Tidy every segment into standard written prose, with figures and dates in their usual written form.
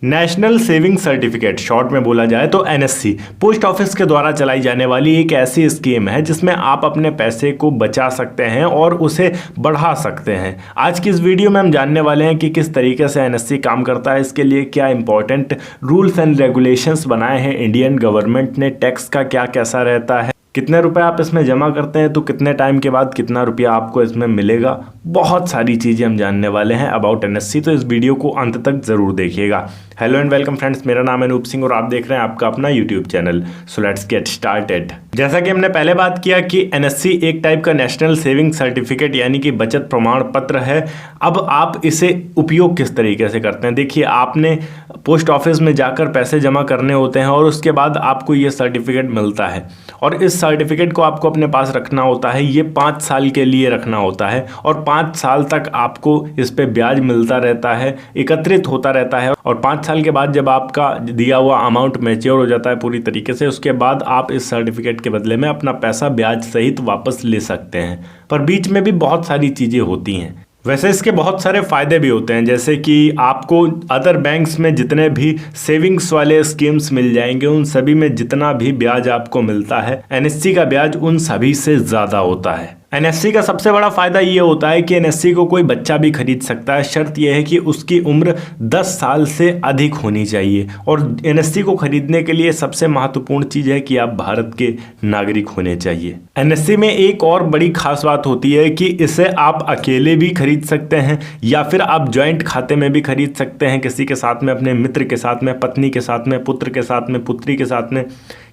National saving certificate short में बोला जाए तो एनएससी पोस्ट ऑफिस के द्वारा चलाई जाने वाली एक ऐसी स्कीम है जिसमें आप अपने पैसे को बचा सकते हैं और उसे बढ़ा सकते हैं। आज की इस वीडियो में हम जानने वाले हैं कि किस तरीके से एनएससी काम करता है, इसके लिए क्या इंपॉर्टेंट रूल्स एंड रेगुलेशंस बनाए हैं इंडियन गवर्नमेंट ने, टैक्स का क्या कैसा रहता है, कितने रुपए आप इसमें जमा करते हैं तो कितने टाइम के बाद कितना रुपया आपको इसमें मिलेगा। बहुत सारी चीज़ें हम जानने वाले हैं अबाउट एनएससी, तो इस वीडियो को अंत तक ज़रूर देखिएगा। हेलो एंड वेलकम फ्रेंड्स, मेरा नाम है अनूप सिंह और आप देख रहे हैं आपका अपना YouTube channel. So let's get started. जैसा कि हमने पहले बात किया कि एनएससी एक टाइप का नेशनल सेविंग सर्टिफिकेट यानी कि बचत प्रमाण पत्र है। अब आप इसे उपयोग किस तरीके से करते हैं, देखिए आपने पोस्ट ऑफिस में जाकर पैसे जमा करने होते हैं और उसके बाद आपको ये सर्टिफिकेट मिलता है और इस सर्टिफिकेट को आपको अपने पास रखना होता है। ये 5 साल के लिए रखना होता है और 5 साल तक आपको इस पे ब्याज मिलता रहता है, एकत्रित होता रहता है और 5 साल के बाद जब आपका दिया हुआ अमाउंट मैच्योर हो जाता है पूरी तरीके से, उसके बाद आप इस सर्टिफिकेट के बदले में अपना पैसा ब्याज सहित वापस ले सकते हैं। पर बीच में भी बहुत सारी चीज़ें होती हैं। वैसे इसके बहुत सारे फ़ायदे भी होते हैं, जैसे कि आपको अदर बैंक्स में जितने भी सेविंग्स वाले स्कीम्स मिल जाएंगे उन सभी में जितना भी ब्याज आपको मिलता है, एनएससी का ब्याज उन सभी से ज़्यादा होता है। एनएससी का सबसे बड़ा फायदा ये होता है कि एनएससी को कोई बच्चा भी खरीद सकता है। शर्त यह है कि उसकी उम्र 10 साल से अधिक होनी चाहिए और एनएससी को खरीदने के लिए सबसे महत्वपूर्ण चीज़ है कि आप भारत के नागरिक होने चाहिए। एनएससी में एक और बड़ी खास बात होती है कि इसे आप अकेले भी खरीद सकते हैं या फिर आप जॉइंट खाते में भी खरीद सकते हैं, किसी के साथ में, अपने मित्र के साथ में, पत्नी के साथ में, पुत्र के साथ में, पुत्री के साथ में,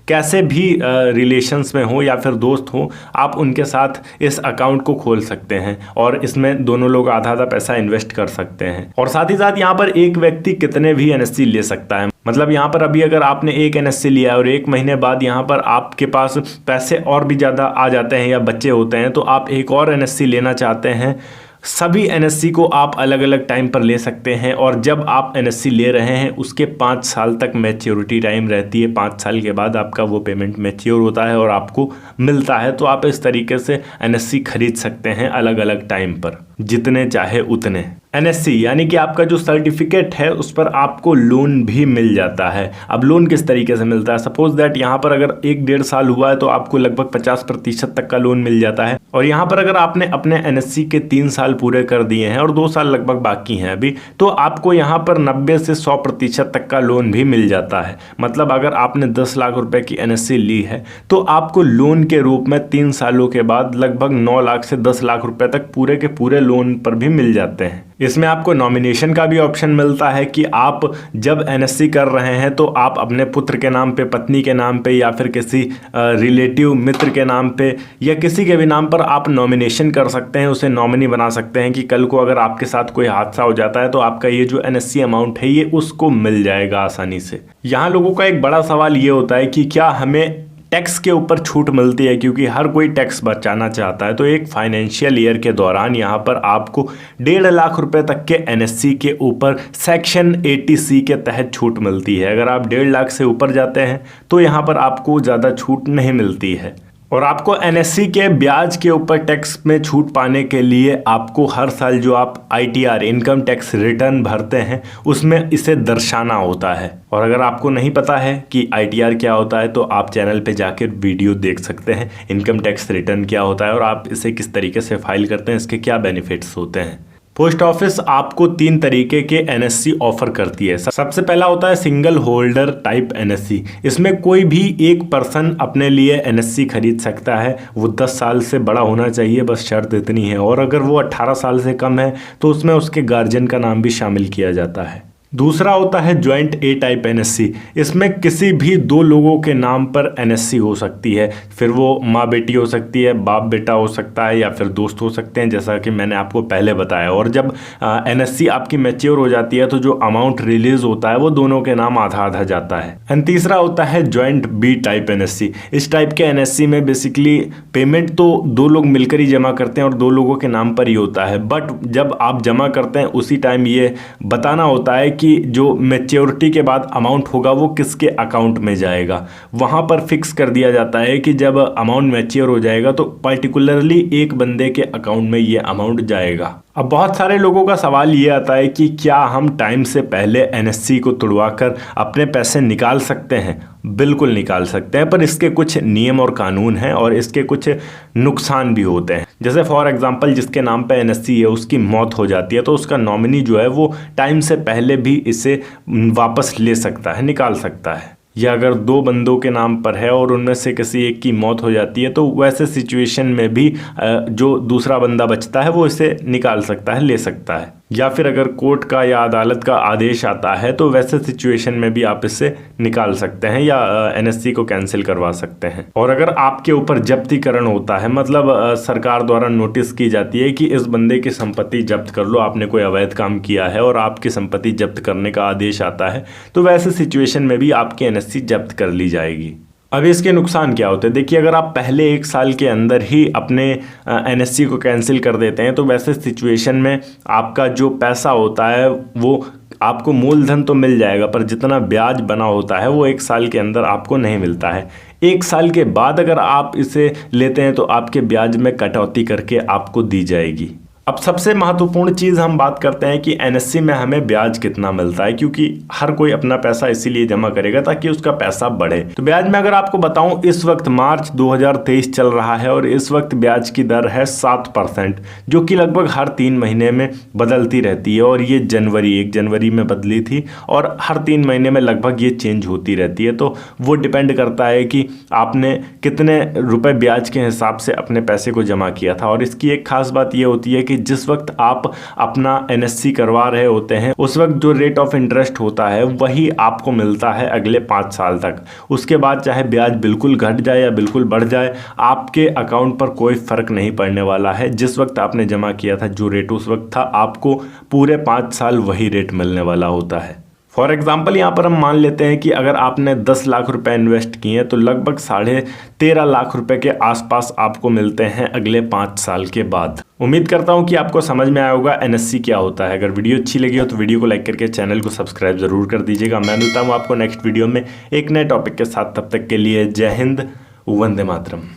कैसे भी रिलेशंस में हो या फिर दोस्त हो, आप उनके साथ इस अकाउंट को खोल सकते हैं और इसमें दोनों लोग आधा आधा पैसा इन्वेस्ट कर सकते हैं। और साथ ही साथ यहाँ पर एक व्यक्ति कितने भी एनएससी ले सकता है। मतलब यहाँ पर अभी अगर आपने एक एनएससी लिया और 1 महीने बाद यहाँ पर आपके पास पैसे और भी ज़्यादा आ जाते हैं या बच्चे होते हैं तो आप एक और एनएससी लेना चाहते हैं, सभी एनएससी को आप अलग अलग टाइम पर ले सकते हैं और जब आप एनएससी ले रहे हैं उसके 5 साल तक मैच्योरिटी टाइम रहती है। 5 साल के बाद आपका वो पेमेंट मैच्योर होता है और आपको मिलता है। तो आप इस तरीके से एनएससी खरीद सकते हैं अलग अलग टाइम पर, जितने चाहे उतने। एनएससी यानी कि आपका जो सर्टिफिकेट है उस पर आपको लोन भी मिल जाता है। अब लोन किस तरीके से मिलता है, सपोज दैट यहाँ पर अगर 1-1.5 साल हुआ है तो आपको लगभग 50% तक का लोन मिल जाता है। और यहाँ पर अगर आपने अपने एनएससी के 3 साल पूरे कर दिए हैं और 2 साल लगभग बाकी हैं अभी, तो आपको यहाँ पर 90 से 100% तक का लोन भी मिल जाता है। मतलब अगर आपने 10 लाख रुपए की एनएससी ली है तो आपको लोन के रूप में 3 सालों के बाद लगभग 9 लाख से 10 लाख रुपए तक पूरे के पूरे लोन पर भी मिल जाते हैं। इसमें आपको नॉमिनेशन का भी ऑप्शन मिलता है कि आप जब एनएससी कर रहे हैं तो आप अपने पुत्र के नाम पे, पत्नी के नाम पे या फिर किसी रिलेटिव मित्र के नाम पे या किसी के भी नाम पर आप नॉमिनेशन कर सकते हैं, उसे नॉमिनी बना सकते हैं कि कल को अगर आपके साथ कोई हादसा हो जाता है तो आपका ये जो एनएससी अमाउंट है ये उसको मिल जाएगा आसानी से। यहाँ लोगों का एक बड़ा सवाल ये होता है कि क्या हमें टैक्स के ऊपर छूट मिलती है, क्योंकि हर कोई टैक्स बचाना चाहता है। तो एक फाइनेंशियल ईयर के दौरान यहाँ पर आपको 1.5 लाख रुपए तक के एनएससी के ऊपर सेक्शन 80C के तहत छूट मिलती है। अगर आप 1.5 लाख से ऊपर जाते हैं तो यहाँ पर आपको ज़्यादा छूट नहीं मिलती है। और आपको एनएससी के ब्याज के ऊपर टैक्स में छूट पाने के लिए आपको हर साल जो आप आईटीआर इनकम टैक्स रिटर्न भरते हैं उसमें इसे दर्शाना होता है। और अगर आपको नहीं पता है कि आईटीआर क्या होता है तो आप चैनल पे जाकर वीडियो देख सकते हैं, इनकम टैक्स रिटर्न क्या होता है और आप इसे किस तरीके से फाइल करते हैं, इसके क्या बेनिफिट्स होते हैं। पोस्ट ऑफिस आपको 3 तरीके के एनएससी ऑफर करती है। सबसे पहला होता है सिंगल होल्डर टाइप एनएससी। इसमें कोई भी एक पर्सन अपने लिए एनएससी खरीद सकता है। वो 10 साल से बड़ा होना चाहिए, बस शर्त इतनी है। और अगर वो 18 साल से कम है तो उसमें उसके गार्जियन का नाम भी शामिल किया जाता है। दूसरा होता है ज्वाइंट ए टाइप एनएससी। इसमें किसी भी 2 लोगों के नाम पर एनएससी हो सकती है, फिर वो माँ बेटी हो सकती है, बाप बेटा हो सकता है या फिर दोस्त हो सकते हैं, जैसा कि मैंने आपको पहले बताया। और जब एनएससी आपकी मैच्योर हो जाती है तो जो अमाउंट रिलीज होता है वो दोनों के नाम आधा आधा जाता है। एंड तीसरा होता है ज्वाइंट बी टाइप एनएससी। इस टाइप के एनएससी में बेसिकली पेमेंट तो 2 लोग मिलकर ही जमा करते हैं और 2 लोगों के नाम पर ही होता है, बट जब आप जमा करते हैं उसी टाइम ये बताना होता है कि जो मैच्योरिटी के बाद अमाउंट होगा वो किसके अकाउंट में जाएगा। वहाँ पर फिक्स कर दिया जाता है कि जब अमाउंट मैच्योर हो जाएगा तो पर्टिकुलरली एक बंदे के अकाउंट में ये अमाउंट जाएगा। अब बहुत सारे लोगों का सवाल ये आता है कि क्या हम टाइम से पहले एनएससी को तुड़वाकर अपने पैसे निकाल सकते हैं। बिल्कुल निकाल सकते हैं, पर इसके कुछ नियम और कानून हैं और इसके कुछ नुकसान भी होते हैं। जैसे फॉर एग्जांपल जिसके नाम पे एनएससी है उसकी मौत हो जाती है तो उसका नॉमिनी जो है वो टाइम से पहले भी इसे वापस ले सकता है, निकाल सकता है। या अगर दो बंदों के नाम पर है और उनमें से किसी एक की मौत हो जाती है तो वैसे सिचुएशन में भी जो दूसरा बंदा बचता है वो इसे निकाल सकता है, ले सकता है। या फिर अगर कोर्ट का या अदालत का आदेश आता है तो वैसे सिचुएशन में भी आप इसे निकाल सकते हैं या एनएससी को कैंसिल करवा सकते हैं। और अगर आपके ऊपर जब्तीकरण होता है, मतलब सरकार द्वारा नोटिस की जाती है कि इस बंदे की संपत्ति जब्त कर लो, आपने कोई अवैध काम किया है और आपकी संपत्ति जब्त करने का आदेश आता है, तो वैसे सिचुएशन में भी आपकी एनएससी जब्त कर ली जाएगी। अब इसके नुकसान क्या होते हैं? देखिए, अगर आप पहले 1 साल के अंदर ही अपने एनएससी को कैंसिल कर देते हैं तो वैसे सिचुएशन में आपका जो पैसा होता है वो आपको मूलधन तो मिल जाएगा, पर जितना ब्याज बना होता है वो 1 साल के अंदर आपको नहीं मिलता है। 1 साल के बाद अगर आप इसे लेते हैं तो आपके ब्याज में कटौती करके आपको दी जाएगी। अब सबसे महत्वपूर्ण चीज़ हम बात करते हैं कि एनएससी में हमें ब्याज कितना मिलता है, क्योंकि हर कोई अपना पैसा इसीलिए जमा करेगा ताकि उसका पैसा बढ़े। तो ब्याज में अगर आपको बताऊं, इस वक्त मार्च 2023 चल रहा है और इस वक्त ब्याज की दर है 7%, जो कि लगभग हर 3 महीने में बदलती रहती है। और ये 1 जनवरी में बदली थी और हर 3 महीने में लगभग ये चेंज होती रहती है। तो वो डिपेंड करता है कि आपने कितने रुपए ब्याज के हिसाब से अपने पैसे को जमा किया था। और इसकी एक खास बात ये होती है कि जिस वक्त आप अपना एनएससी करवा रहे होते हैं उस वक्त जो रेट ऑफ इंटरेस्ट होता है वही आपको मिलता है अगले 5 साल तक। उसके बाद चाहे ब्याज बिल्कुल घट जाए या बिल्कुल बढ़ जाए, आपके अकाउंट पर कोई फर्क नहीं पड़ने वाला है। जिस वक्त आपने जमा किया था जो रेट उस वक्त था, आपको पूरे 5 साल वही रेट मिलने वाला होता है। फॉर एग्जाम्पल यहाँ पर हम मान लेते हैं कि अगर आपने 10 लाख रुपए इन्वेस्ट किए हैं तो लगभग 13.5 लाख रुपए के आसपास आपको मिलते हैं अगले 5 साल के बाद। उम्मीद करता हूँ कि आपको समझ में आया होगा एनएससी क्या होता है। अगर वीडियो अच्छी लगी हो तो वीडियो को लाइक करके चैनल को सब्सक्राइब जरूर कर दीजिएगा। मैं मिलता हूँ आपको नेक्स्ट वीडियो में एक नए टॉपिक के साथ। तब तक के लिए जय हिंद, वंदे मातरम।